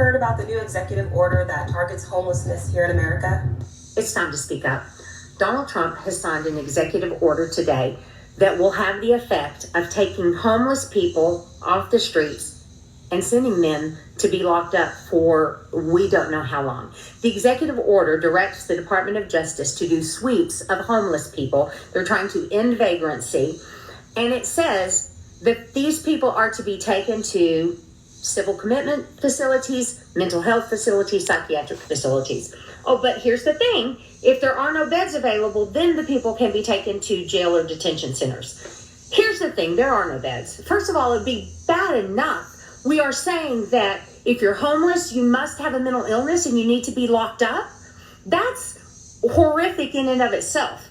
heard about the new executive order that targets homelessness here in America? It's time to speak up. Donald Trump has signed an executive order today that will have the effect of taking homeless people off the streets and sending them to be locked up for we don't know how long. The executive order directs the Department of Justice to do sweeps of homeless people. They're trying to end vagrancy. And it says that these people are to be taken to civil commitment facilities, mental health facilities, psychiatric facilities. Oh, but here's the thing. If there are no beds available, then the people can be taken to jail or detention centers. Here's the thing. There are no beds. First of all, it'd be bad enough. We are saying that if you're homeless, you must have a mental illness and you need to be locked up. That's horrific in and of itself.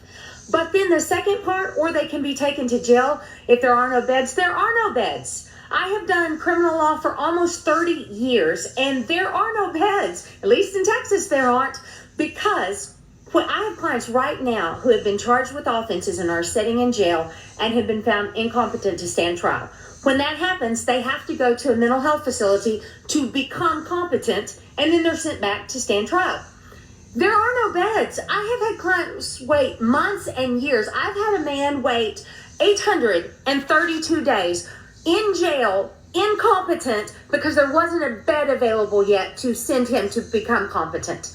But then the second part, or they can be taken to jail if there are no beds. There are no beds. I have done criminal law for almost 30 years, and there are no beds. At least in Texas, there aren't, because when I have clients right now who have been charged with offenses and are sitting in jail and have been found incompetent to stand trial. When that happens, they have to go to a mental health facility to become competent, and then they're sent back to stand trial. There are no beds. I have had clients wait months and years. I've had a man wait 832 days in jail, incompetent, because there wasn't a bed available yet to send him to become competent.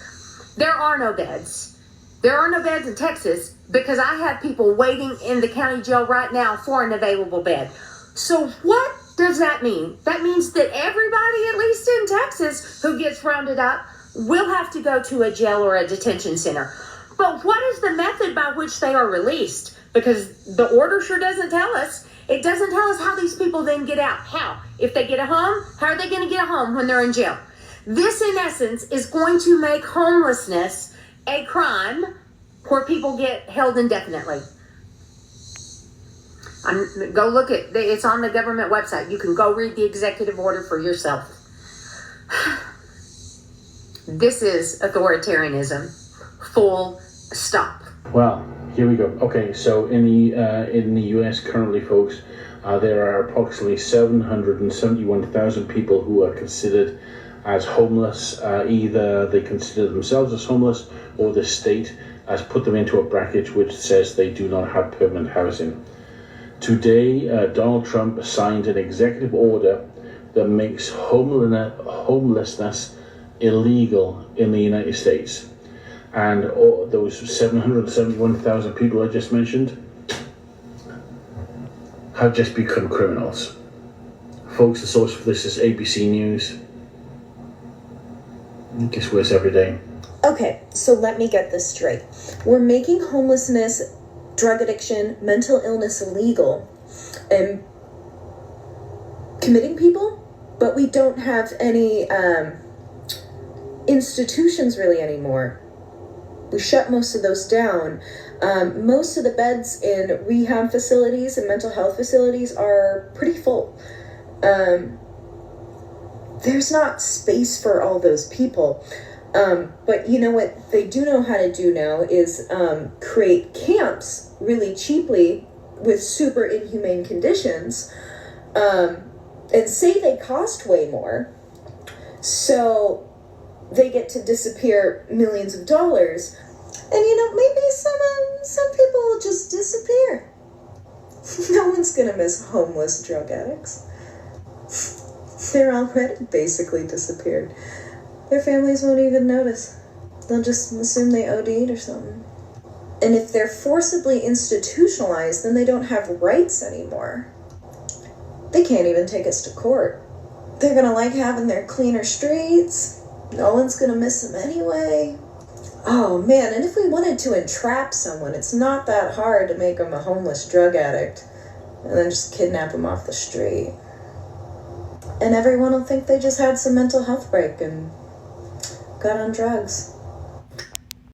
There are no beds. There are no beds in Texas because I have people waiting in the county jail right now for an available bed. So what does that mean? That means that everybody, at least in Texas, who gets rounded up will have to go to a jail or a detention center. But what is the method by which they are released? Because the order sure doesn't tell us. It doesn't tell us how these people then get out. How? If they get a home, how are they going to get a home when they're in jail? This, in essence, is going to make homelessness a crime where people get held indefinitely. Go look at it. It's on the government website. You can go read the executive order for yourself. This is authoritarianism. Full stop. Well, here we go. Okay, so in the U.S. currently, folks, there are approximately 771,000 people who are considered as homeless. Either they consider themselves as homeless, or the state has put them into a bracket which says they do not have permanent housing. Today, Donald Trump signed an executive order that makes homelessness illegal in the United States. And those 771,000 people I just mentioned have just become criminals. Folks, the source for this is ABC News. It gets worse every day. Okay, so let me get this straight. We're making homelessness, drug addiction, mental illness illegal, and committing people, but we don't have any institutions really anymore. We shut most of those down. Most of the beds in rehab facilities and mental health facilities are pretty full. There's not space for all those people. But you know what they do know how to do now is create camps really cheaply with super inhumane conditions, and say they cost way more. So they get to disappear millions of dollars. And you know, maybe some people will just disappear. No one's gonna miss homeless drug addicts. They're already basically disappeared. Their families won't even notice. They'll just assume they OD'd or something. And if they're forcibly institutionalized, then they don't have rights anymore. They can't even take us to court. They're gonna like having their cleaner streets. No one's gonna miss them anyway. Oh man, and if we wanted to entrap someone, it's not that hard to make them a homeless drug addict and then just kidnap them off the street. And everyone will think they just had some mental health break and got on drugs.